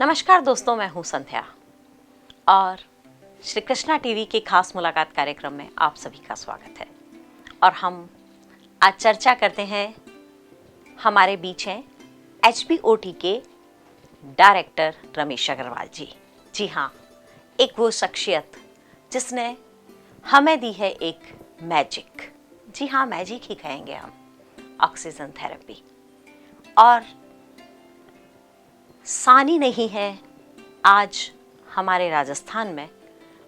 नमस्कार दोस्तों, मैं हूं संध्या और श्री कृष्णा टीवी के खास मुलाकात कार्यक्रम में आप सभी का स्वागत है। और हम आज चर्चा करते हैं, हमारे बीच हैं HBOT के डायरेक्टर रमेश अग्रवाल जी। जी हाँ, एक वो शख्सियत जिसने हमें दी है एक मैजिक। जी हाँ, मैजिक ही कहेंगे हम, ऑक्सीजन थेरेपी। और सानी नहीं है आज हमारे राजस्थान में,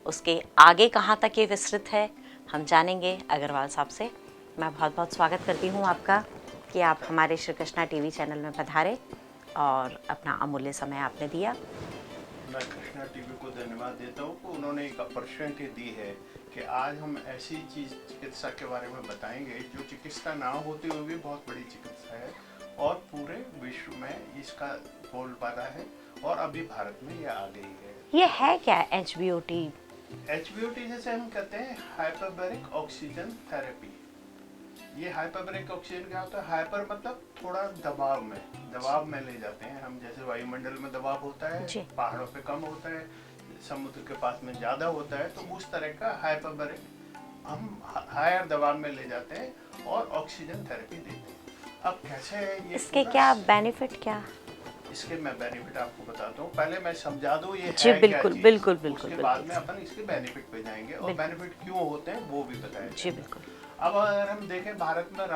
उसके आगे कहाँ तक ये विस्तृत है हम जानेंगे अग्रवाल साहब से। मैं बहुत बहुत स्वागत करती हूँ आपका कि आप हमारे श्री कृष्णा टीवी चैनल में पधारे और अपना अमूल्य समय आपने दिया। मैं कृष्णा टीवी को धन्यवाद देता हूँ कि उन्होंने एक अपॉर्चुनिटी दी है कि आज हम ऐसी चीज़ चिकित्सा के बारे में बताएंगे जो चिकित्सा ना होते हुए भी बहुत बड़ी चिकित्सा है और पूरे विश्व में इसका बोलबाला है और अभी भारत में ये आ गई है। ये है क्या HBOT? HBOT जैसे हम कहते हैं हाइपरबैरिक ऑक्सीजन थेरेपी। ये हाइपरबैरिक ऑक्सीजन क्या होता है? हाइपर मतलब थोड़ा दबाव में ले जाते हैं हम। जैसे वायुमंडल में दबाव होता है, पहाड़ों पे कम होता है, समुद्र के पास में ज्यादा होता है, तो उस तरह का हाइपरबैरिक हम हायर दबाव में ले जाते हैं और ऑक्सीजन थेरेपी देते हैं। अब कैसे है ये? इसके क्या बेनिफिट क्या? इसके मैं बेनिफिट आपको बताता हूँ, पहले मैं समझा दूँ ये जी है बिल्कुल क्या बिल्कुल चीज़। बिल्कुल उसके बाद में अपन इसके बेनिफिट पे जाएंगे और बेनिफिट क्यों होते हैं वो भी बताएंगे। जी बिल्कुल। अब अगर हम देखें भारत में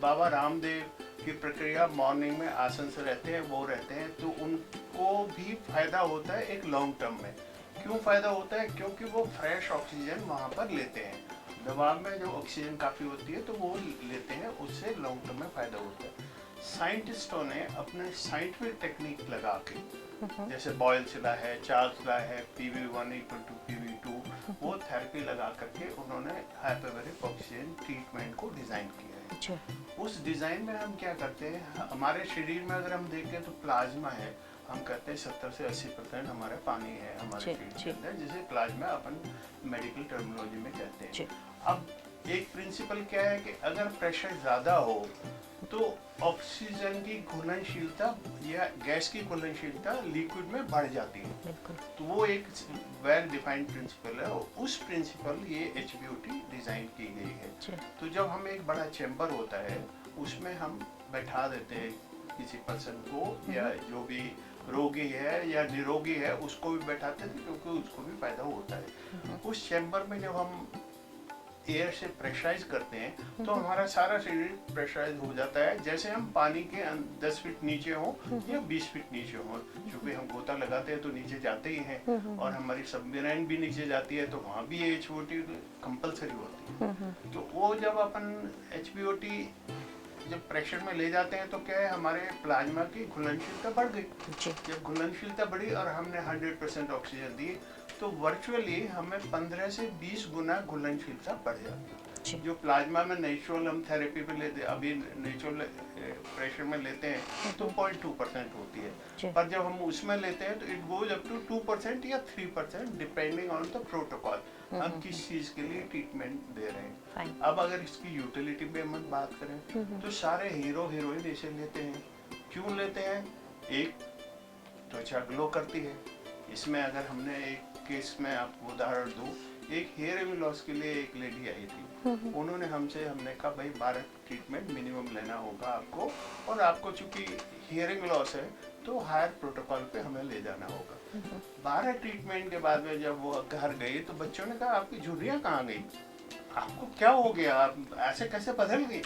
बाबा रामदेव की प्रक्रिया मॉर्निंग में आसन से रहते हैं तो उनको भी फायदा होता है एक लॉन्ग टर्म में। क्यों फायदा होता है? क्योंकि वो फ्रेश ऑक्सीजन वहाँ पर लेते हैं। दबाव में जो ऑक्सीजन काफ़ी होती है तो वो लेते हैं, उससे लॉन्ग टर्म में फायदा होता है। साइंटिस्टों ने अपने साइंटिफिक टेक्निक लगा के, जैसे बॉयल चला है, चार्ल्स ला है, PV1 = PV2, वो थेरेपी लगा करके उन्होंने हाइपरबैरिक ऑक्सीजन ट्रीटमेंट को डिजाइन किया है। उस डिजाइन में हम क्या करते हैं, हमारे शरीर में अगर हम देखें तो प्लाज्मा है, हम कहते हैं 70 से 80% हमारा पानी है हमारे शरीर के अंदर, जिसे प्लाज्मा अपन मेडिकल टर्मिनोलॉजी में कहते हैं। अब एक प्रिंसिपल क्या है कि अगर प्रेशर ज्यादा हो तो ऑक्सीजन की घुलनशीलता या गैस की घुलनशीलता लिक्विड में बढ़ जाती है। तो वो एक वेल डिफाइंड प्रिंसिपल है और उस प्रिंसिपल ये HBOT डिजाइन की गई है। तो जब हम एक बड़ा चैम्बर होता है उसमें हम बैठा देते हैं किसी पर्सन को, या जो भी रोगी है या निरोगी है उसको भी बैठाते थे क्योंकि उसको भी फायदा होता है। उस चैम्बर में जब हम एयर से प्रेशराइज करते हैं तो हमारा सारा शरीर प्रेशराइज हो जाता है, जैसे हम पानी के 10 फीट नीचे हो या 20 फीट नीचे हो। चूंकि हम गोता लगाते हैं तो नीचे जाते ही हैं और हमारी सबमरीन भी नीचे जाती है तो वहाँ भी HBOT कंपलसरी होती है। तो वो जब अपन HBOT जब प्रेशर में ले जाते हैं तो क्या है, हमारे प्लाज्मा की घुलनशीलता बढ़ गई। जब घुलनशीलता बढ़ी और हमने 100% ऑक्सीजन दी तो वर्चुअली हमें 15 से 20 गुना घुलनशीलता बढ़ जाती है। जो प्लाज्मा में नेचुरल हम थेरेपी पे लेते हैं, अभी नेचुरल प्रेशर में लेते हैं तो 0.2% होती है, पर जब हम उसमें लेते हैं तो इट गोज अप टू 2% या 3% डिपेंडिंग ऑन द प्रोटोकॉल, हम किस चीज के लिए ट्रीटमेंट दे रहे हैं। अब अगर इसकी यूटिलिटी पे हम बात करें तो सारे हीरो हीरोइन इसे लेते हैं। क्यों लेते हैं? एक, त्वचा ग्लो करती है। इसमें अगर हमने एक केस में आपको उदाहरण दूं, एक हेयर लॉस के लिए एक लेडी आई थी, उन्होंने हमने कहा भाई 12 ट्रीटमेंट मिनिमम लेना होगा आपको, और आपको चूंकि हियरिंग लॉस है तो हायर प्रोटोकॉल पे हमें ले जाना होगा। 12 ट्रीटमेंट के बाद में जब वो घर गई तो बच्चों ने कहा आपकी झुर्रियाँ कहाँ गई, आपको क्या हो गया, आप ऐसे कैसे बदल गई?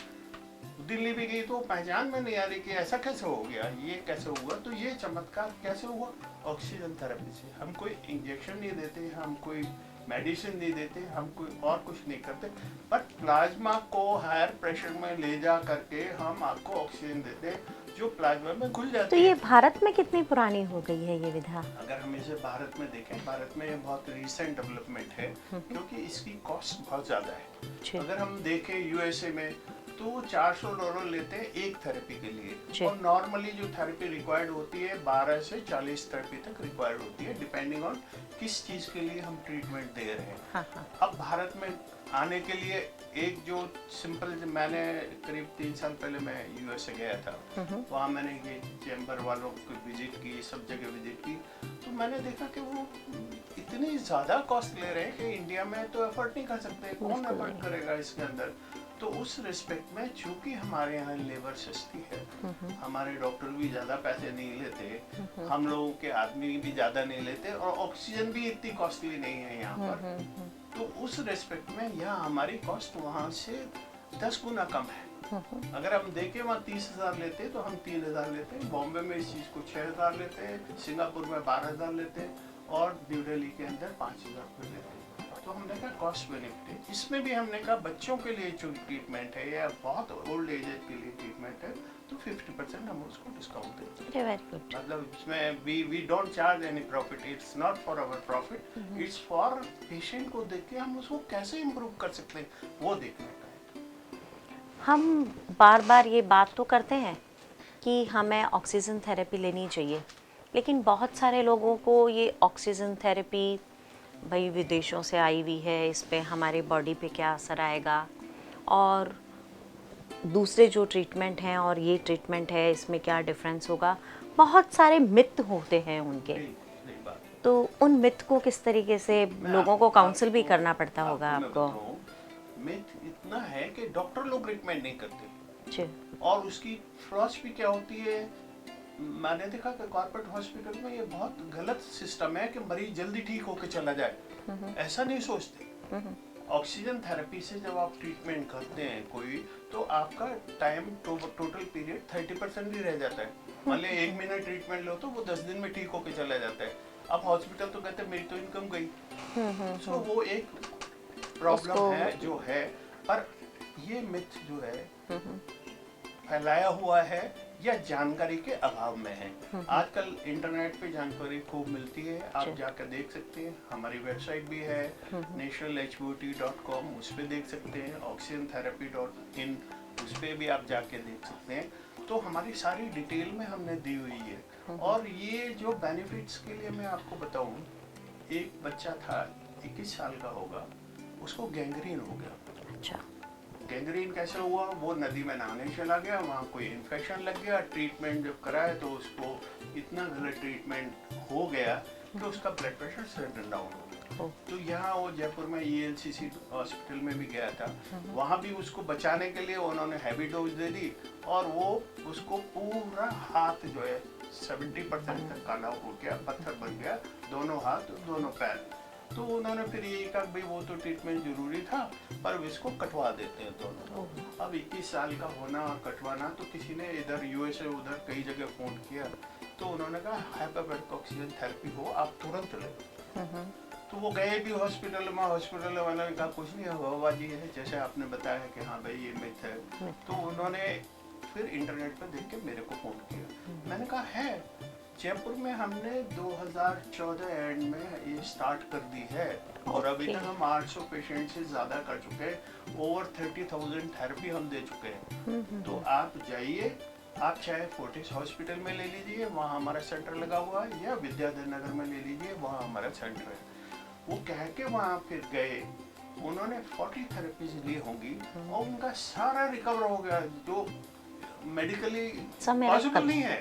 दिल्ली भी गई तो पहचान में नहीं आ रही कि ऐसा कैसे हो गया, ये कैसे हुआ। तो ये चमत्कार कैसे हुआ? ऑक्सीजन थेरेपी से। हम कोई इंजेक्शन नहीं देते, हम कोई मेडिसिन नहीं देते, हम कोई और कुछ नहीं करते, बट प्लाज्मा को हायर प्रेशर में ले जा करके हम आपको ऑक्सीजन देते हैं जो प्लाज्मा में घुल जाती है। तो ये भारत में कितनी पुरानी हो गई है ये विधा? अगर हम इसे भारत में देखें, भारत में ये बहुत रिसेंट डेवलपमेंट है क्योंकि इसकी कॉस्ट बहुत ज्यादा है। अगर हम देखें USA में तो $400 लेते हैं एक थेरेपी के लिए, और नॉर्मली जो थेरेपी रिक्वायर्ड होती है 12 से 40 थेरेपी तक रिक्वायर्ड होती है, डिपेंडिंग ऑन किस चीज के लिए हम ट्रीटमेंट दे रहे हैं। अब भारत में आने के लिए एक जो सिंपल, मैंने करीब 3 साल पहले मैं यूएसए गया था, वहाँ मैंने ये चैम्बर वालों को विजिट की, सब जगह विजिट की, तो मैंने देखा कि वो इतनी ज़्यादा कॉस्ट ले रहे हैं कि इंडिया में तो अफोर्ड नहीं कर सकते, कौन अफोर्ड करेगा इसके अंदर। तो उस रिस्पेक्ट में चूंकि हमारे यहाँ लेबर सस्ती है, हमारे डॉक्टर भी ज़्यादा पैसे नहीं लेते, हम लोगों के आदमी भी ज़्यादा नहीं लेते, और ऑक्सीजन भी इतनी कॉस्टली नहीं है यहाँ पर, तो उस रेस्पेक्ट में यहाँ हमारी कॉस्ट वहाँ से 10 गुना कम है। अगर हम देखें वहाँ 30,000 लेते हैं तो हम 3,000 लेते हैं, बॉम्बे में इस चीज़ को 6,000 लेते हैं, सिंगापुर में 12,000 लेते हैं, और न्यू दिल्ली के अंदर 5,000 रुपये लेते हैं। तो हमने कहा कॉस्ट बेनिफिट है। इसमें भी हमने कहा बच्चों के लिए जो ट्रीटमेंट है या बहुत ओल्ड एज के लिए ट्रीटमेंट है तो 50% हम उसको डिस्काउंट देते हैं। Very good. मतलब इसमें we don't charge any profit, it's not for our profit, it's for patient को देख के हम उसको कैसे इम्प्रूव कर सकते हैं वो देखने का है। हम बार बार ये बात तो करते हैं कि हमें ऑक्सीजन थेरेपी लेनी चाहिए, लेकिन बहुत सारे लोगों को ये ऑक्सीजन थेरेपी भाई विदेशों से आई हुई है, इस पे हमारे बॉडी पे क्या असर आएगा, और दूसरे जो ट्रीटमेंट हैं और ये ट्रीटमेंट है इसमें क्या डिफरेंस होगा, बहुत सारे मिथ होते हैं उनके। तो उन मिथ को किस तरीके से लोगों को काउंसिल भी करना पड़ता होगा आपको? मिथ इतना है कि डॉक्टर लोग रिकमेंड नहीं करते जी। और उसकी फिलॉसफी क्या होती है, मैंने देखा कि कॉर्पोरेट हॉस्पिटल में ये बहुत गलत सिस्टम है कि मरीज जल्दी ठीक होकर चला जाए, ऐसा नहीं सोचते। ऑक्सीजन थेरेपी से जब आप ट्रीटमेंट करते हैं कोई, तो आपका टाइम टोटल पीरियड 30% भी रह जाता है। मान लिया 1 महीना ट्रीटमेंट लो तो वो 10 दिन में ठीक होकर चला जाता है। अब हॉस्पिटल तो कहते हैं मेरी तो इनकम गई। सो वो एक प्रॉब्लम है जो है, पर ये मिथ जो है फैलाया हुआ है या जानकारी के अभाव में है। आजकल इंटरनेट पे जानकारी खूब मिलती है, आप जाकर देख सकते हैं, हमारी वेबसाइट भी है nationalhbot.com, उस पे देख सकते हैं, oxygenTherapy.in, उस पे भी आप जाके देख सकते हैं। तो हमारी सारी डिटेल में हमने दी हुई है। और ये जो बेनिफिट्स के लिए मैं आपको बताऊं, एक बच्चा था 21 साल का होगा, उसको गैंग्रीन हो गया। अच्छा। गैंग्रीन कैसे हुआ? वो नदी में नहाने चला गया, वहाँ कोई इन्फेक्शन लग गया, ट्रीटमेंट जब कराया तो उसको इतना गलत ट्रीटमेंट हो गया कि उसका ब्लड प्रेशर सडन डाउन हो गया। तो यहाँ वो जयपुर में ELCC हॉस्पिटल में भी गया था, वहाँ भी उसको बचाने के लिए उन्होंने हैवी डोज दे दी और वो उसको पूरा हाथ जो है 70% तक काला हो गया, पत्थर बन गया, दोनों हाथ दोनों पैर। तो उन्होंने फिर यही कहा भाई वो तो ट्रीटमेंट जरूरी था पर इसको कटवा देते हैं दोनों। अब 21 साल का होना और कटवाना, तो किसी ने इधर USA उधर कई जगह फोन किया, तो उन्होंने कहा हाइपरबैरिक ऑक्सीजन थेरेपी हो, आप तुरंत ले। तो वो गए भी हॉस्पिटल में, हॉस्पिटल वालों ने कहा कुछ नहीं हुआ जी है, जैसे आपने बताया कि हाँ भाई ये मिथ है। तो उन्होंने फिर इंटरनेट पर देख के मेरे को फोन किया। मैंने कहा है जयपुर में हमने 2014 एंड में ये स्टार्ट कर दी है और अभी तक हम 800 पेशेंट से ज़्यादा कर चुके हैं, ओवर 30,000 थेरेपी हम दे चुके हैं। तो आप जाइए, आप चाहे फोर्टिस हॉस्पिटल में ले लीजिए, वहाँ हमारा सेंटर लगा हुआ है, या विद्याधर नगर में ले लीजिए, वहाँ हमारा सेंटर है। वो कह के वहाँ फिर गए, उन्होंने 40 थेरेपीज ली होंगी और उनका सारा रिकवर हो गया, जो मेडिकली पॉसिबल नहीं है।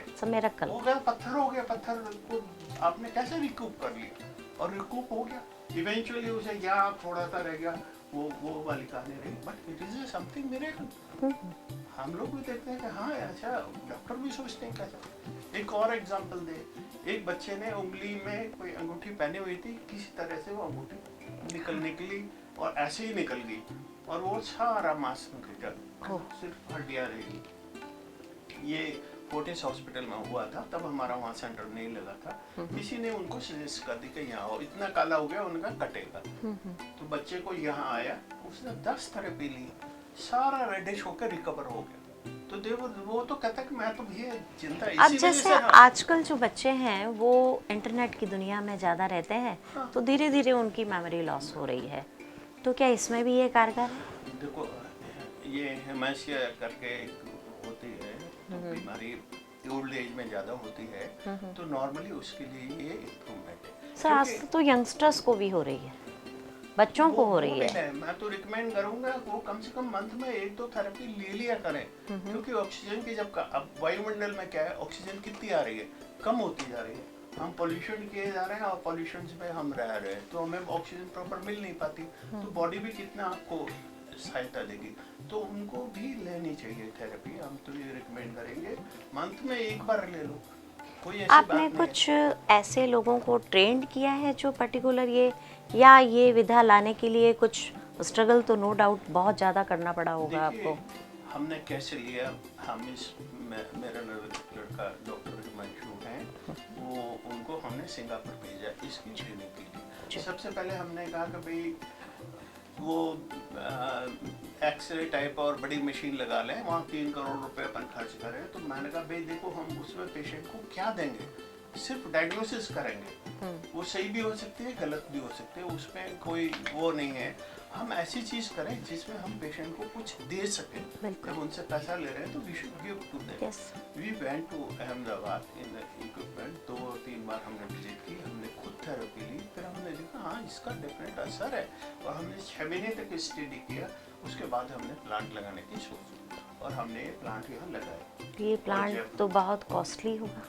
हो गया, पत्थर हो गया, पत्थर को आपने कैसे रिकूप कर लिया और रिकूप हो गया। इवेंचुअली उसे यहाँ थोड़ा सा रह गया, वो वाली कहानी रही, but it is something miracle. हम लोग भी देखते हैं कि हाँ अच्छा, डॉक्टर भी सोचते हैं कैसा। एक और एग्जांपल दे, एक बच्चे ने उंगली में कोई अंगूठी पहनी हुई थी, किसी तरह से वो अंगूठी निकली और ऐसे ही निकल गई और वो सारा मांस निकल गया, सिर्फ हड्डियां रही। ये फोर्टिस हॉस्पिटल में हुआ था, तब हमारा वहाँ सेंटर नहीं लगा था। किसी ने उनको सजेस्ट कर दी कि यहाँ हो, इतना काला हो गया, उनका कटेगा। तो बच्चे को यहाँ आया, उसने 10 थेरेपी ली, सारा रेडिश होकर रिकवर हो गया। तो वो तो कहता कि मैं तो ये चिंता इसी अब जैसे आजकल जो बच्चे हैं वो इंटरनेट की दुनिया में ज़्यादा रहते हैं, तो धीरे धीरे उनकी मेमोरी लॉस हो रही है, तो क्या इसमें भी ये कारगर है? देखो ये हेमाशिया करके होती है, तो बीमारी ओल्ड एज में ज़्यादा होती है, तो नॉर्मली उसके लिए ये इम्प्रूवमेंट है। सर आज तो यंगस्टर्स को भी हो रही है, बच्चों को हो वो रही भी है। मैं तो रिकमेंड करूंगा वो कम से कम मंथ में 1-2 थेरेपी ले लिया करें, क्योंकि ऑक्सीजन की जब अब वायुमंडल में क्या है, ऑक्सीजन कितनी आ रही है, कम होती जा रही है, हम पोल्यूशन किए जा रहे हैं और पोल्यूशन में हम रह रहे हैं, तो हमें ऑक्सीजन प्रॉपर मिल नहीं पाती, तो बॉडी भी कितना आपको सहायता देगी, तो उनको भी लेनी चाहिए थेरेपी। हम तो ये रिकमेंड करेंगे मंथ में 1 बार ले लो, कोई ऐसी आपने बात नहीं कुछ ऐसे लोगों को ट्रेंड किया है जो पर्टिकुलर ये, या ये विधा लाने के लिए कुछ स्ट्रगल तो नो डाउट बहुत ज़्यादा करना पड़ा होगा है। देखिए आपको? हमने कैसे लिया, हम मेरा लड़का डॉक्टर हिमांशु हैं, वो उनको हमने सिंगापुर भेजा इसकी ट्रेनिंग के लिए। सबसे पहले हमने कहा कि भाई वो एक्सरे टाइप और बड़ी मशीन लगा लें, वहाँ 3 करोड़ रुपए अपन खर्च करें, तो मैंने कहा भाई देखो हम उसमें पेशेंट को क्या देंगे, सिर्फ डायग्नोसिस करेंगे, वो सही भी हो सकती है गलत भी हो सकती है, उसमें कोई वो नहीं है, हम ऐसी चीज करें जिसमें हम पेशेंट को कुछ दे सकें, जब उनसे पैसा ले रहे हैं तो we should give to them. We went to Ahmedabad in equipment, 2-3 बार हमने विजिट की, हमने खुद थेरेपी ली, फिर हमने देखा हाँ इसका डेफिनेट असर है, और हमने 6 महीने तक स्टडी किया, उसके बाद हमने प्लांट लगाने की सोची और हमने ये प्लांट यहाँ लगाया। ये प्लांट तो बहुत कॉस्टली होगा।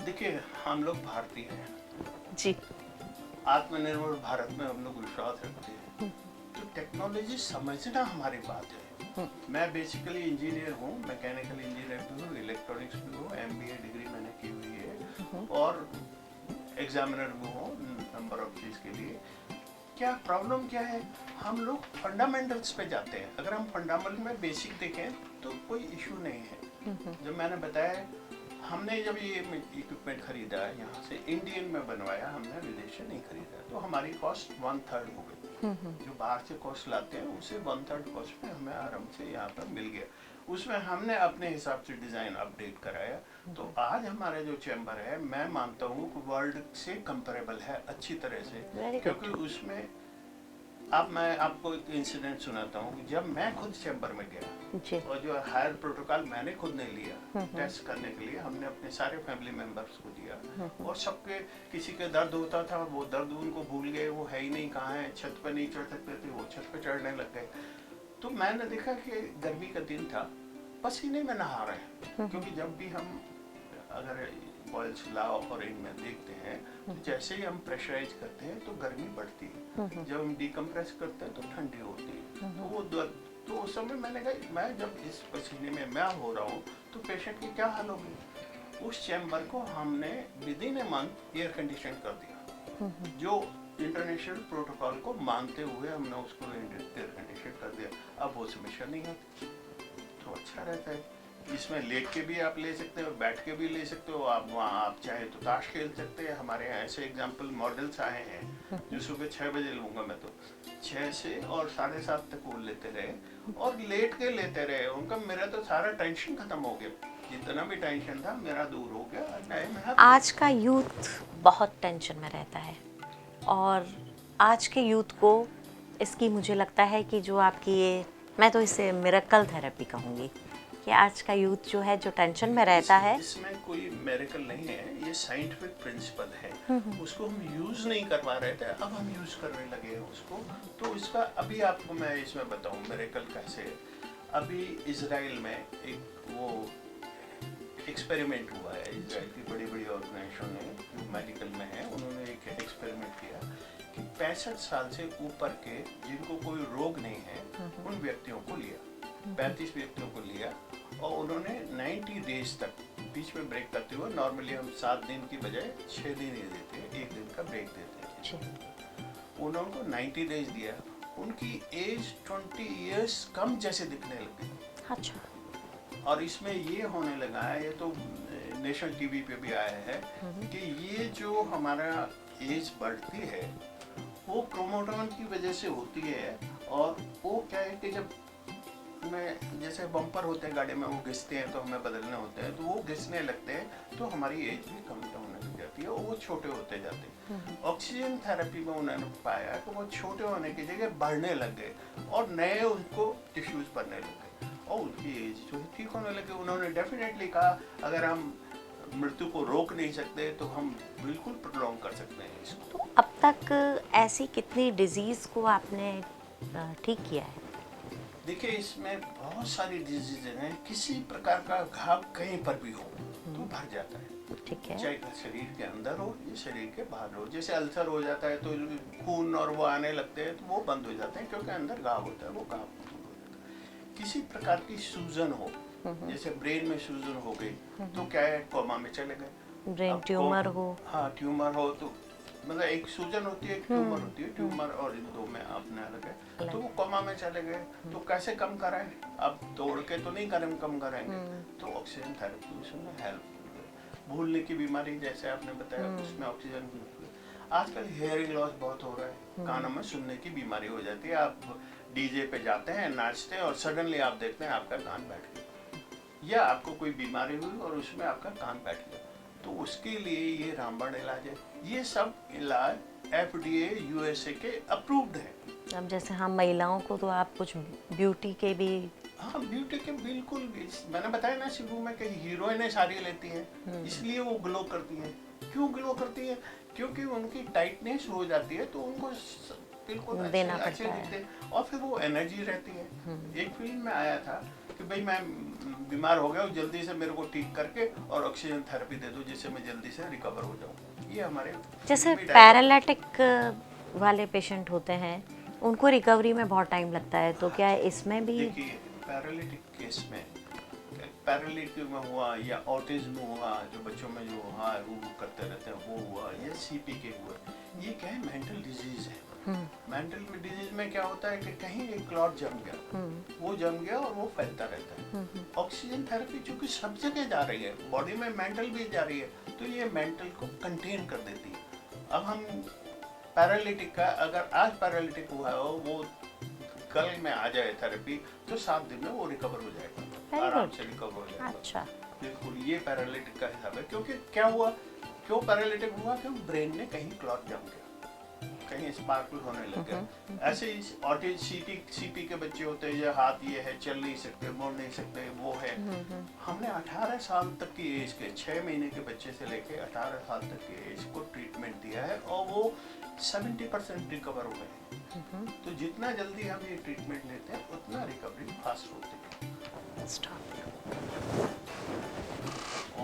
देखिए हम लोग भारतीय हैं जी, आत्मनिर्भर भारत में हम लोग विश्वास रखते हैं, तो टेक्नोलॉजी समझना हमारी बात है। मैं बेसिकली इंजीनियर हूँ, मैकेनिकल इंजीनियर भी हूँ, इलेक्ट्रॉनिक्स भी हूँ, MBA डिग्री मैंने की हुई है, और एग्जामिनर भी हूँ नंबर ऑफ चीज के लिए। क्या प्रॉब्लम क्या है, हम लोग फंडामेंटल्स पे जाते हैं, अगर हम फंडामेंटल में बेसिक देखें तो कोई इशू नहीं है। जब मैंने बताया हमने जब ये इक्विपमेंट खरीदा यहाँ से, इंडियन में बनवाया हमने, विदेश से नहीं खरीदा, तो हमारी कॉस्ट 1/3 हो गई। जो बाहर से कॉस्ट लाते हैं उसे 1/3 कॉस्ट में हमें आराम से यहाँ पर मिल गया। उसमें हमने अपने हिसाब से डिजाइन अपडेट कराया, तो आज हमारा जो चैम्बर है मैं मानता हूँ कि वर्ल्ड से कंपेरेबल है अच्छी तरह से, क्योंकि उसमें अब मैं आपको एक इंसिडेंट सुनाता हूँ। जब मैं खुद चैम्बर में गया और जो हायर प्रोटोकॉल मैंने खुद ने लिया टेस्ट करने के लिए, हमने अपने सारे फैमिली मेंबर्स को दिया, और सबके किसी के दर्द होता था, वो दर्द उनको भूल गए, वो है ही नहीं, कहाँ है, छत पे नहीं चढ़ सकते थे, वो छत पे चढ़ने लग गए। तो मैंने देखा कि गर्मी का दिन था, पसीने में नहा रहे हैं, क्योंकि जब भी हम अगर बॉयल्स लॉ और इनमें देखते हैं तो जैसे ही हम प्रेशराइज करते हैं तो गर्मी बढ़ती है, जब हम डिकम्प्रेस करते हैं तो ठंडी होती है, तो वो तो उस समय मैंने कहा मैं जब इस पसीने में मैं हो रहा हूँ तो पेशेंट की क्या हाल होगी। उस चैम्बर को हमने with in a month air condition कर दिया, जो इंटरनेशनल प्रोटोकॉल को मानते हुए हमने उसको एयर कंडीशन कर दिया। अब वो समस्या नहीं होती, तो अच्छा रहता है। इसमें लेट के भी आप ले सकते हो, बैठ के भी ले सकते हो, आप वहाँ आप चाहे तो ताश खेल सकते हैं। हमारे यहाँ ऐसे एग्जाम्पल मॉडल्स आए हैं जो सुबह 6 बजे लूँगा मैं, तो 6 से और 7:30 तक वो लेते रहे और लेट के लेते रहे। उनका मेरा तो सारा टेंशन खत्म हो गया, जितना भी टेंशन था मेरा दूर हो गया। टाइम है। आज का यूथ बहुत टेंशन में रहता है, और आज के यूथ को इसकी मुझे लगता है कि जो आपकी ये, मैं तो इसे मिरेकल थेरेपी कहूँगी, कि आज का यूथ जो है जो टेंशन में रहता है, इसमें कोई मिरेकल नहीं है, ये साइंटिफिक प्रिंसिपल है। उसको हम यूज नहीं करवा रहे थे, अब हम यूज करने लगे हैं उसको। तो इसका अभी आपको मैं इसमें बताऊं मिरेकल कैसे है। अभी इजराइल में एक वो एक्सपेरिमेंट हुआ है, इजराइल की बड़ी बड़ी ऑर्गेनाइजेशन ने जो मेडिकल में है, उन्होंने एक एक्सपेरिमेंट किया कि 65 साल से ऊपर के जिनको कोई रोग नहीं है उन व्यक्तियों को लिया, 35 व्यक्तियों को लिया, और उन्होंने 90 डेज तक बीच में ब्रेक करते हुए, नॉर्मली हम 7 दिन की बजाय 6 दिन ही देते हैं, 1 दिन का ब्रेक देते हैं। उन्होंने 90 डेज दिया, उनकी एज 20 इयर्स कम जैसे दिखने लगी। अच्छा। और इसमें ये होने लगा है, ये तो नेशनल टीवी पे भी आया है कि ये जो हमारा एज बढ़ती है वो क्रोमोसोम की वजह से होती है। और वो क्या है कि जब में जैसे बम्पर होते हैं गाड़ी में, वो घिसते हैं तो हमें बदलने होते हैं, तो वो घिसने लगते हैं तो हमारी एज भी कम होने लग जाती है और वो छोटे होते जाते हैं। ऑक्सीजन थेरेपी में उन्होंने पाया कि वो छोटे होने की जगह बढ़ने लग गए और नए उनको टिश्यूज बनने लग गए और उनकी एज जो ठीक होने लगे। उन्होंने डेफिनेटली कहा अगर हम मृत्यु को रोक नहीं सकते तो हम बिल्कुल प्रोलॉन्ग कर सकते हैं इसको। तो अब तक ऐसी कितनी डिजीज़ को आपने ठीक किया है? देखिए, इसमें बहुत सारी डिजीज हैं, किसी प्रकार का घाव कहीं पर भी हो तो भर जाता है, ठीक है। चाहे शरीर के अंदर हो या शरीर के बाहर हो। जैसे अल्सर हो जाता है तो खून और वो आने लगते हैं तो वो बंद हो जाते हैं, क्योंकि अंदर घाव होता है, वो घाव दूर हो जाता है। किसी प्रकार की सूजन हो, जैसे ब्रेन में सूजन हो गई तो क्या है, कोमा में चले गए। ब्रेन अब ट्यूमर हो, हाँ ट्यूमर हो तो मतलब एक सूजन होती है, एक ट्यूमर होती है, ट्यूमर और इन दो में अपने अलग है, तो वो कोमा में चले गए तो कैसे कम कराएं? अब तोड़ के तो नहीं कम कराएंगे, तो ऑक्सीजन थेरेपी उसमें हेल्प। भूलने की बीमारी जैसे आपने बताया उसमें ऑक्सीजन। आजकल हेयरिंग लॉस बहुत हो रहा है, कानों में सुनने की बीमारी हो जाती है। आप डीजे पे जाते हैं, नाचते हैं और सडनली आप देखते हैं आपका कान बैठ गया, या आपको कोई बीमारी हुई और उसमें आपका कान बैठ गया, तो उसके लिए ये रामबाण इलाज है। ये सब इलाज FDA USA के अप्रूव्ड है। अब जैसे हम महिलाओं को तो आप कुछ ब्यूटी के भी, हाँ ब्यूटी के बिल्कुल, मैंने बताया ना शुरू में कि हीरोइनें साड़ी लेती हैं इसलिए वो ग्लो करती हैं। क्यों ग्लो करती हैं? क्योंकि उनकी टाइटनेस हो जाती है तो उनको बिल्कुल देना अच्छे पड़ता है। दिखते हैं और फिर वो एनर्जी रहती है। एक फिल्म में आया था कि भाई मैं बीमार हो गया, जल्दी से मेरे को ठीक करके और ऑक्सीजन थेरेपी दे दो जिससे मैं जल्दी से रिकवर हो जाऊँ। ये हमारे जैसे पैरालिटिक वाले पेशेंट होते हैं उनको रिकवरी में बहुत टाइम लगता है, तो क्या इसमें भी? देखिए, पैरालिटिक केस में, पैरालिटिक में हुआ या ऑटिज्म हुआ, जो बच्चों में जो हुआ वो करते रहते हैं, वो हुआ या CPK हुआ, ये क्या है, मेंटल डिजीज है। मेंटल डिजीज में क्या होता है कि कहीं एक क्लॉट जम गया, वो जम गया और वो फैलता रहता है। ऑक्सीजन थेरेपी चूंकि सब जगह जा रही है, बॉडी में मेंटल भी जा रही है, तो ये मेंटल को कंटेन कर देती है। अब हम पैरालिटिक का, अगर आज पैरालिटिक हुआ हो, वो कल में आ जाए थेरेपी तो 7 दिन में वो रिकवर हो जाएगा, आराम से रिकवर हो जाएगा। अच्छा, बिल्कुल, ये पैरालिटिक का हिसाब है। क्योंकि क्या हुआ, क्यों पैरालिटिक हुआ? क्योंकि ब्रेन में कहीं क्लॉट जम गया, कहीं स्पार्कल होने लग गया। ऐसे ही CP के बच्चे होते हैं, ये हाथ ये है, चल नहीं सकते, मुड़ नहीं सकते, वो है। हमने 18 साल तक की एज के 6 महीने के बच्चे से लेके 18 साल तक की एज को ट्रीटमेंट दिया है और वो 70% रिकवर हो गए। तो जितना जल्दी हम ये ट्रीटमेंट लेते हैं उतना रिकवरी फास्ट होती है।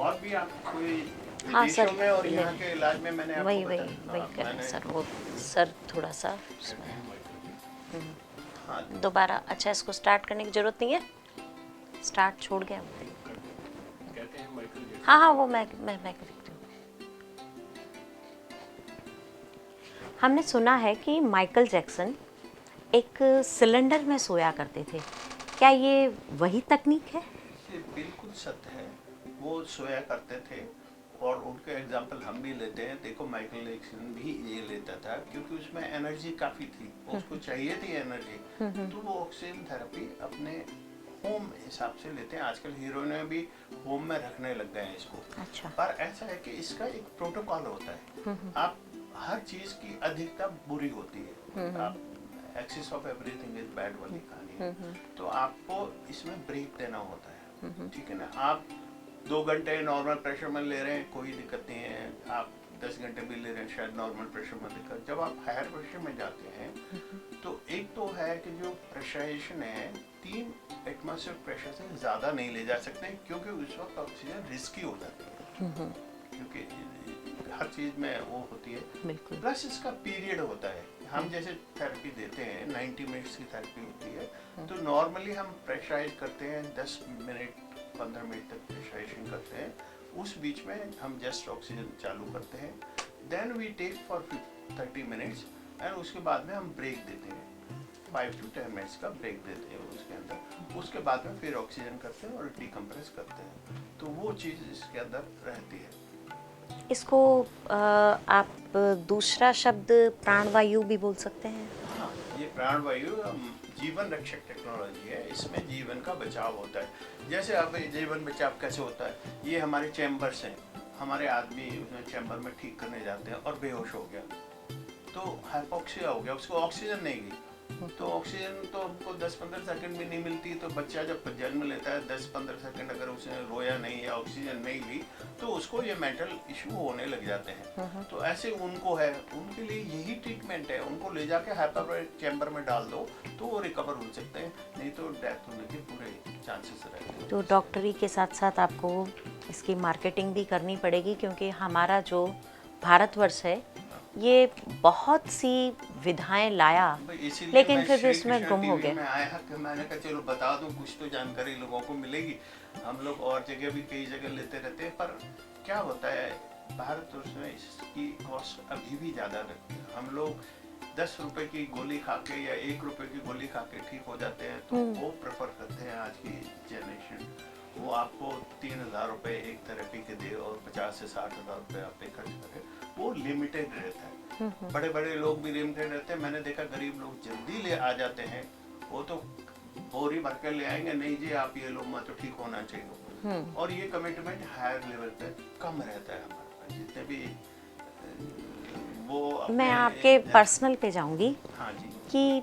और भी आप कोई हाँ विदेशों सर, में और यहाँ के इलाज में मैंने वही आपको वही बताया, वही हाँ, करें मैंने, सर, वो सर थोड़ा सा हाँ दोबारा। अच्छा, इसको स्टार्ट करने की जरूरत नहीं है, स्टार्ट छोड़ गया। कहते हैं माइकल जैक्सन। हाँ हाँ, वो मैं कर देती हूँ। हमने सुना है कि माइकल जैक्सन एक सिलेंडर में सोया करते थे, क्या ये वही तकनीक है? ये बिल्कुल सत्य है, वो सोया करते थे और उनके एग्जाम्पल हम भी लेते हैं। देखो, माइकल जैक्सन भी ये लेता था क्योंकि उसमें एनर्जी काफ़ी थी, उसको चाहिए थी एनर्जी, तो वो ऑक्सीजन थेरेपी अपने होम हिसाब से लेते हैं। आजकल हीरोइन भी होम में रखने लग गए हैं इसको। अच्छा। पर ऐसा है कि इसका एक प्रोटोकॉल होता है। आप हर चीज़ की अधिकता बुरी होती है, आप excess of everything is bad वाली कहानी है, तो आपको इसमें ब्रेक देना होता है, ठीक है ना। आप 2 घंटे नॉर्मल प्रेशर में ले रहे हैं, कोई दिक्कत नहीं है। आप 10 घंटे भी ले रहे हैं, शायद नॉर्मल प्रेशर में दिक्कत। जब आप हायर प्रेशर में जाते हैं तो एक तो है कि जो प्रेशराइजेशन है 3 एटमॉस्फेयर प्रेशर से ज़्यादा नहीं ले जा सकते, क्योंकि उस वक्त ऑक्सीजन रिस्की हो जाती है, क्योंकि हर चीज़ में वो होती है। बिल्कुल। प्लस इसका पीरियड होता है। हम जैसे थेरेपी देते हैं 90 मिनट्स की थेरेपी होती है, तो नॉर्मली हम प्रेशराइज करते हैं 10 मिनट 15 मिनट तक प्रेशराइजेशन करते हैं। उस बीच में हम जस्ट ऑक्सीजन चालू करते हैं, then we take for 30 minutes and उसके बाद में हम ब्रेक देते हैं, 5 to 10 मिनट्स का ब्रेक देते हैं उसके अंदर। उसके बाद में फिर ऑक्सीजन करते हैं और डिकम्प्रेस करते हैं, तो वो चीज़ इसके अंदर रहती है। इसको आप दूसरा शब्द प्राणवायु भी बोल सकते हैं? हाँ, ये प्राणवायु जीवन रक्षक टेक्नोलॉजी है, इसमें जीवन का बचाव होता है। जैसे अब जीवन बचाव कैसे होता है, ये हमारे चैम्बर्स हैं, हमारे आदमी उसमें चैम्बर में ठीक करने जाते हैं और बेहोश हो गया, तो हाइपोक्सिया हो गया, उसको ऑक्सीजन नहीं गई, तो ऑक्सीजन तो हमको 10-15 सेकंड में नहीं मिलती, तो बच्चा जब जन्म लेता है 10-15 सेकंड अगर उसने रोया नहीं या ऑक्सीजन नहीं ली तो उसको ये मेंटल इशू होने लग जाते हैं। तो ऐसे उनको है, उनके लिए यही ट्रीटमेंट है, उनको ले जाके हाइपरबारिक चैम्बर में डाल दो तो वो रिकवर हो सकते हैं, नहीं तो डेथ होने के पूरे चांसेस रहते हैं। तो डॉक्टरी के साथ साथ आपको इसकी मार्केटिंग भी करनी पड़ेगी, क्योंकि हमारा जो भारतवर्ष है ये बहुत सी विधाएं लाया, इसीलिए लेकिन मैं फिर भी श्री उसमें कृष्ण गुम हो टीवी गया। में आया कि मैंने कहा चलो बता दूं, कुछ तो जानकारी लोगों को मिलेगी। हम लोग और जगह भी कई जगह लेते रहते हैं, पर क्या होता है भारतवर्ष में इसकी कॉस्ट अभी भी ज़्यादा रहती है। हम लोग 10 रुपए की गोली खा के या 1 रुपए की गोली खा के ठीक हो जाते हैं, तो वो प्रेफर करते हैं आज की जनरेशन। वो आपको 3,000 रुपए एक थेरेपी के दे और 50 से 60,000 रुपए आप पे खर्च करें, वो लिमिटेड रहता है। बड़े बड़े लोग भी लिमिटेड रहते हैं। मैंने देखा गरीब लोग जल्दी ले आ जाते हैं, वो तो बोरी भर कर ले आएंगे, नहीं जी आप ये लो मत, तो ठीक होना चाहिए। और ये कमिटमेंट हायर लेवल पे कम रहता है हमारे पास, जितने भी वो मैं आपके पर्सनल पे जाऊंगी हाँ जी कि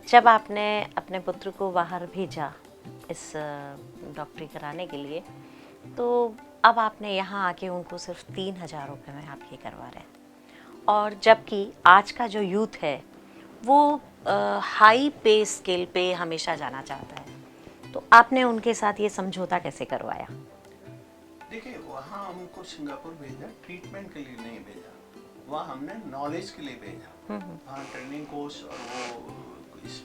जब आपने अपने पुत्र को बाहर भेजा इस डॉक्टरी कराने के लिए, तो अब आपने यहाँ आके उनको सिर्फ 3,000 रुपये में आप ये करवा रहे हैं, और जबकि आज का जो यूथ है वो हाई पे स्केल पे हमेशा जाना चाहता है, तो आपने उनके साथ ये समझौता कैसे करवाया? देखिए वहाँ हमको सिंगापुर भेजा ट्रीटमेंट के लिए नहीं भेजा, वहाँ हमने नॉलेज के लिए भेजा। वहाँ ट्रेनिंग कोर्स और वो इस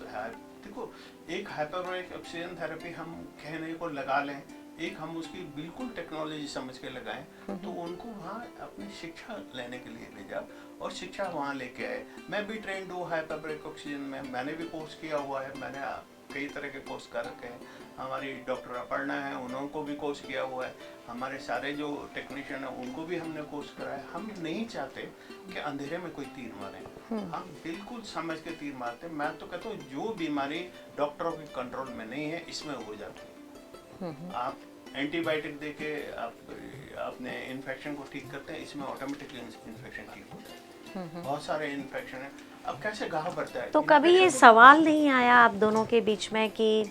देखो एक हाइपरबारिक ऑक्सीजन थेरेपी हम कहने को लगा लें, एक हम उसकी बिल्कुल टेक्नोलॉजी समझ के लगाएं, तो उनको वहाँ अपनी शिक्षा लेने के लिए भेजा और शिक्षा वहाँ लेके आए। मैं भी ट्रेंड हूँ हाइपरबारिक ऑक्सीजन में, मैंने भी कोर्स किया हुआ है, मैंने कई तरह के कोर्स कर रखे हैं। हमारी डॉक्टर अपर्णा है, उनको भी कोर्स किया हुआ है। हमारे सारे जो टेक्नीशियन हैं उनको भी हमने कोर्स कराया। हम नहीं चाहते कि अंधेरे में कोई तीर मारे, हम बिल्कुल समझ के तीर मारते हैं। मैं तो कहता हूँ जो बीमारी डॉक्टरों के कंट्रोल में नहीं है इसमें हो जाती है। आप एंटीबायोटिक देके आप अपने इन्फेक्शन को ठीक करते हैं, इसमें ऑटोमेटिकली इन्फेक्शन ठीक हो जाता है। बहुत सारे इन्फेक्शन है, अब कैसे घाव बढ़ता है। तो कभी ये सवाल नहीं आया आप दोनों के बीच में कि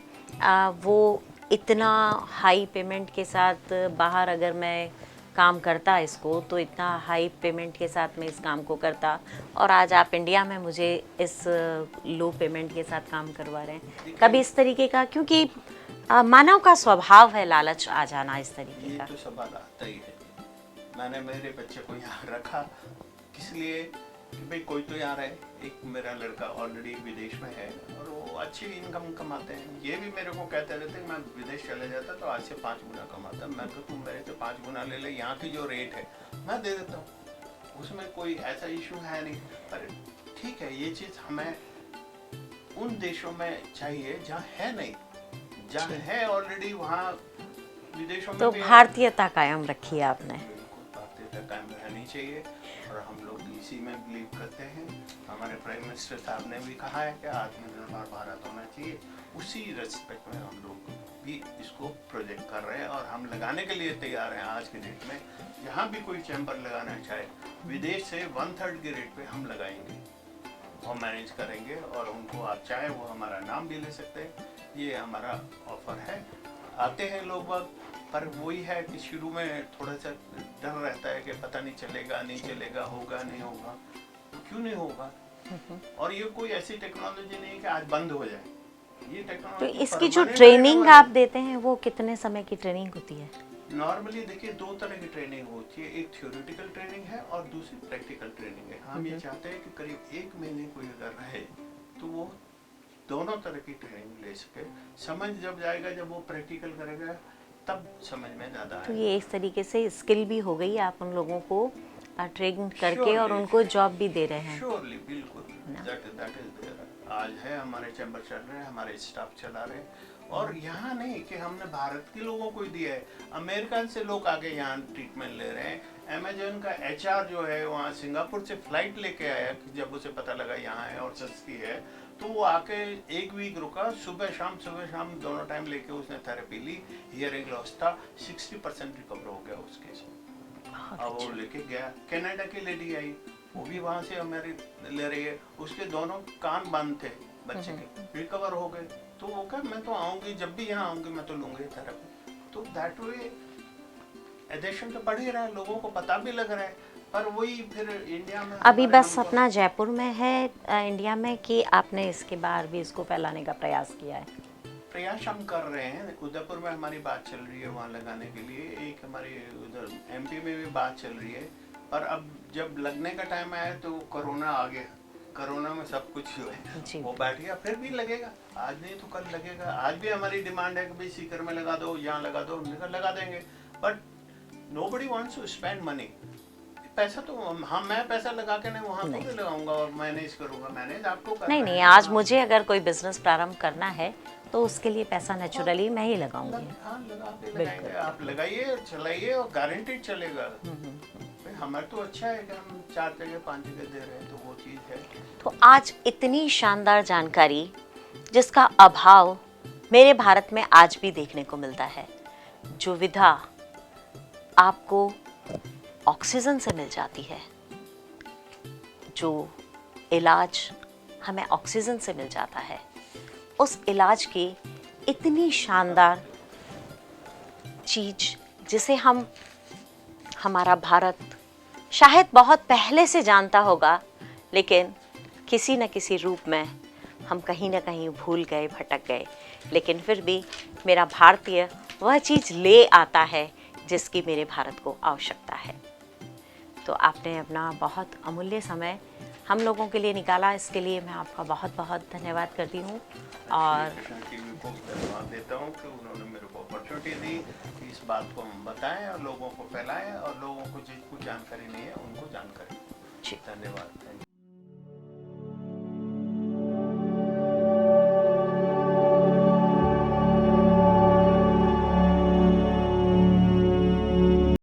वो इतना हाई पेमेंट के साथ बाहर अगर मैं काम करता इसको, तो इतना हाई पेमेंट के साथ मैं इस काम को करता, और आज आप इंडिया में मुझे इस लो पेमेंट के साथ काम करवा रहे हैं? कभी इस तरीके का, क्योंकि मानव का स्वभाव है लालच आ जाना इस तरीके का। ये तो सवाल आता ही है। मैंने मेरे बच्चे को यहाँ रखा किस लिए कि भाई कोई तो यहाँ रहे। एक मेरा लड़का ऑलरेडी विदेश में है और वो अच्छी इनकम कमाते हैं। ये भी मेरे को कहते रहते हैं मैं विदेश चले जाता तो आज से 5 गुना कमाता। मैं तो तुम मेरे से 5 गुना ले ले, यहाँ की जो रेट है मैं दे देता हूँ, उसमें कोई ऐसा इशू है नहीं। पर ठीक है, ये चीज़ हमें उन देशों में चाहिए जहाँ है नहीं, जहाँ है ऑलरेडी वहाँ विदेशों में तो भी भारतीयता कायम रखी है आपने। बिल्कुल भारतीयता कायम रहनी चाहिए और हम लोग इसी में बिलीव करते हैं। हमारे प्राइम मिनिस्टर साहब ने भी कहा है कि आत्मनिर्भर भारत होना चाहिए, उसी रिस्पेक्ट में हम लोग भी इसको प्रोजेक्ट कर रहे हैं और हम लगाने के लिए तैयार हैं। आज के डेट में जहाँ भी कोई चैम्बर लगाना चाहे विदेश से 1/3 के रेट पे हम लगाएंगे और मैनेज करेंगे, और उनको आप चाहे वो हमारा नाम भी ले सकते हैं। ये हमारा ऑफर है। आते हैं लोग बाग, पर वही है कि शुरू में थोड़ा सा डर रहता है कि पता नहीं चलेगा नहीं चलेगा, होगा नहीं होगा। क्यों नहीं होगा? और ये कोई ऐसी टेक्नोलॉजी नहीं है कि आज बंद हो जाए। ये तो टेक्नोलॉजी इसकी जो permanent ट्रेनिंग रहने वाली आप देते हैं वो कितने समय की ट्रेनिंग होती है? नॉर्मली देखिए 2 तरह की ट्रेनिंग होती है, एक थ्योरेटिकल ट्रेनिंग है और दूसरी प्रैक्टिकल ट्रेनिंग है। हम ये चाहते हैं कि करीब 1 महीने कोई अगर रहे तो वो दोनों तरह की ट्रेनिंग ले सके। समझ जब जाएगा, जब वो प्रैक्टिकल करेगा तब समझ में ज़्यादा तो आएगा। ये एक तरीके से स्किल भी हो गई, आप उन लोगों को ट्रेन करके और उनको जॉब भी दे रहे हैं। श्योरली, बिल्कुल, दैट इज देयर। आज है हमारे चैम्बर चल रहे हैं, हमारे स्टाफ चला रहे हैं। और यहाँ नहीं कि हमने भारत के लोगों को ही दिया है, अमेरिकन से लोग आके यहाँ ट्रीटमेंट ले रहे हैं। अमेजन का HR जो है वहाँ सिंगापुर से फ्लाइट लेके आया कि जब उसे पता लगा यहाँ है और सस्ती है, तो वो आके 1 वीक रुका, सुबह शाम दोनों टाइम लेके उसने थेरेपी ली। हियरिंग लॉस था, 60% रिकवर हो गया उस केस में। अब वो लेके गया। कनाडा की लेडी आई, वो भी वहां से हमारी ले रही है। उसके दोनों कान बंद थे बच्चे के, रिकवर हो गए। तो वो कहा मैं तो आऊंगी, जब भी यहाँ आऊंगी मैं तो लूंगी थेरेपी। तो दैट वे एडिक्शन तो बढ़ ही रहा है, लोगों को पता भी लग रहा है। पर वही फिर इंडिया में अभी हमारे बस हमको अपना जयपुर में है इंडिया में, कि आपने इसके बाहर भी इसको फैलाने का प्रयास किया है? प्रयास हम कर रहे हैं। उदयपुर में हमारी बात चल रही है वहाँ लगाने के लिए, एक हमारी उधर एमपी में भी बात चल रही है। पर अब जब लगने का टाइम आया तो कोरोना आ गया। कोरोना में सब कुछ जी। वो बैठ गया। फिर भी लगेगा, आज नहीं तो कल लगेगा। आज भी हमारी डिमांड है कि भाई सीकर में लगा दो, यहाँ लगा दो, लगा देंगे। But nobody wants to spend money. पैसा तो हम मैं पैसा लगा के नहीं वहाँ थोड़ी लगाऊंगा और मैनेज करूंगा। मैनेज आपको करना नहीं, है। आज मुझे अगर कोई बिजनेस प्रारंभ करना है तो उसके लिए पैसा नेचुरली मैं ही लगाऊंगी। हाँ, लगा के लगाएंगे। आप लगाइए, चलाइए और गारंटी चलेगा। भाई हमारा तो अच्छा है कि हम 4 जगह 5 जगह दे रहे हैं, तो वो चीज़ है। तो आज इतनी शानदार जानकारी जिसका अभाव मेरे भारत में आज भी देखने को मिलता है, जो विधा आपको ऑक्सीजन से मिल जाती है, जो इलाज हमें ऑक्सीजन से मिल जाता है, उस इलाज की इतनी शानदार चीज जिसे हमारा भारत शायद बहुत पहले से जानता होगा, लेकिन किसी न किसी रूप में हम कहीं ना कहीं भूल गए, भटक गए। लेकिन फिर भी मेरा भारतीय वह चीज़ ले आता है जिसकी मेरे भारत को आवश्यकता है। तो आपने अपना बहुत अमूल्य समय हम लोगों के लिए निकाला, इसके लिए मैं आपका बहुत बहुत धन्यवाद करती हूँ। और टीवी को धन्यवाद देता हूँ कि उन्होंने मेरे को अपॉर्चुनिटी दी कि इस बात को हम बताएं और लोगों को फैलाएं, और लोगों को जिनको जानकारी नहीं है उनको जानकारी। जी, धन्यवाद।